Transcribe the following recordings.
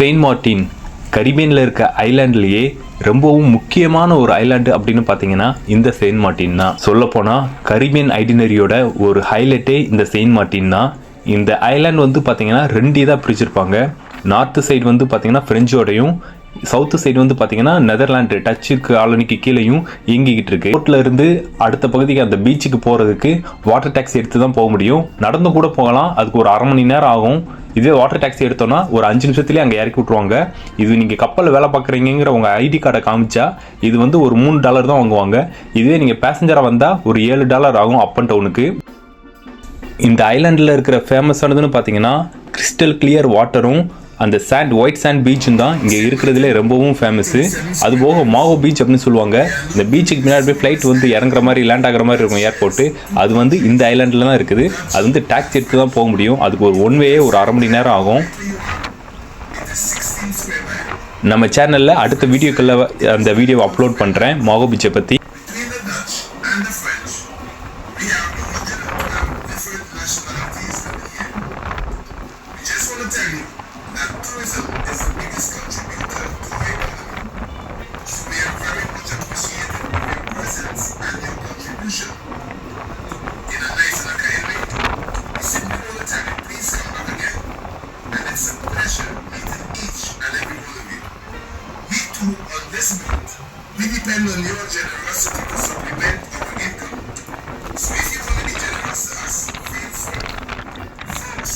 Saint Martin கரிபியனில் இருக்க ஐலாண்ட்லேயே ரொம்பவும் முக்கியமான ஒரு ஐலாண்டு அப்படின்னு பார்த்தீங்கன்னா இந்த செயின்ட் மார்ட்டின் தான். சொல்லப்போனால் கரிபியன் ஐடினரியோட ஒரு ஹைலைட்டே இந்த செயின்ட் மார்ட்டின் தான். இந்த ஐலாண்ட் வந்து பார்த்தீங்கன்னா ரெண்டு இதாக பிரிச்சிருப்பாங்க. நார்த்து சைடு வந்து பார்த்தீங்கன்னா ஃப்ரெஞ்சோடையும், சவுத்து சைடு வந்து பார்த்தீங்கன்னா நெதர்லாண்டு டச்சு காலனிக்கு கீழேயும் இயங்கிக்கிட்டு இருக்கு. போட்டில் இருந்து அடுத்த பகுதிக்கு அந்த பீச்சுக்கு போகிறதுக்கு வாட்டர் டாக்ஸி எடுத்து தான் போக முடியும். நடந்து கூட போகலாம், அதுக்கு ஒரு 1/2 மணி நேரம் ஆகும். இதே வாட்டர் டாக்ஸி எடுத்தோன்னா ஒரு 5 நிமிஷத்துலேயே அங்கே இறக்கி விட்ருவாங்க. இது நீங்கள் கப்பலில் வேலை பார்க்குறீங்கிற உங்கள் ஐடி கார்டை காமிச்சா இது வந்து ஒரு $3 தான் வாங்குவாங்க. இதுவே நீங்கள் பேசஞ்சராக வந்தால் ஒரு $7 ஆகும் அப் அண்ட் டவுனுக்கு. இந்த ஐலாண்டில் இருக்கிற ஃபேமஸானதுன்னு பார்த்தீங்கன்னா கிறிஸ்டல் கிளியர் வாட்டரும் அந்த ஒயிட் சாண்ட் பீச்சும் தான் இங்கே இருக்கிறதுலே ரொம்பவும் ஃபேமஸ்ஸு. அதுபோக மாகோ பீச் அப்படின்னு சொல்லுவாங்க. இந்த பீச்சுக்கு முன்னாடி போய் ஃப்ளைட் வந்து இறங்குற மாதிரி லேண்ட் ஆகிற மாதிரி இருக்கும் ஏர்போர்ட்டு. அது வந்து இந்த ஐலாண்டில் தான் இருக்குது. அது வந்து டாக்ஸி எடுத்து தான் போக முடியும். அதுக்கு ஒரு ஒன் வேயே ஒரு 1/2 மணி நேரம் ஆகும். நம்ம சேனலில் அடுத்த வீடியோக்களில் அந்த வீடியோவை அப்லோட் பண்ணுறேன் மாகோ பீச்சை பற்றி. Tourism is the biggest contributor to the economy. We are very much appreciated for your presence and your contribution. In a nice Nakairi, we simply want to tell you, please come back again. And it's a pleasure meeting each and every one of you. We too, on this note, we depend on your generosity to supplement our income. So if you want to be generous to us, feel free. Folks,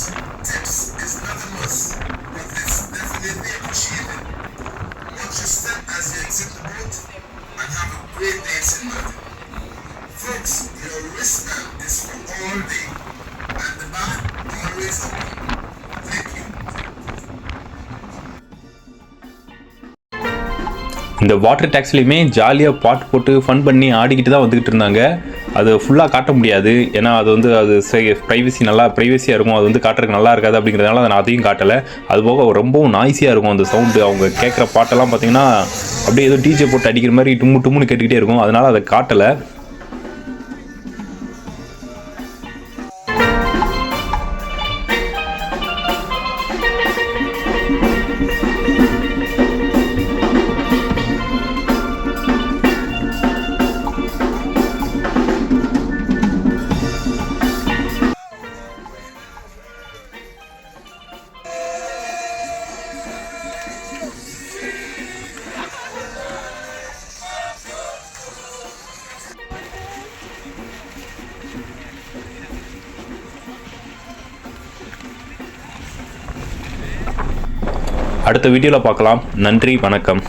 tips is not a must. Definitely appreciated. Watch your step as you exit the boat and have a great day in St. Martin. Folks, your wristband is for all day and the bar always open. Thank you. இந்த water டாக்ஸிலையுமே ஜாலியாக பாட்டு போட்டு fun பண்ணி ஆடிக்கிட்டு தான் வந்துக்கிட்டு இருந்தாங்க. அது ஃபுல்லாக காட்ட முடியாது, ஏன்னா அது வந்து ப்ரைவசியாக இருக்கும். அது வந்து காட்டுறதுக்கு நல்லா இருக்காது அப்படிங்கிறதுனால அதை நான் அதையும் காட்டலை. அதுபோக ரொம்பவும் நாய்ஸியாக இருக்கும் அந்த சவுண்டு. அவங்க கேட்குற பாட்டெல்லாம் பார்த்தீங்கன்னா அப்படியே ஏதோ டிஜே போட்டு அடிக்கிற மாதிரி டும்முன்னு கேட்டுக்கிட்டே இருக்கும். அதனால் அதை காட்டலை. அடுத்த வீடியோவில் பார்க்கலாம். நன்றி, வணக்கம்.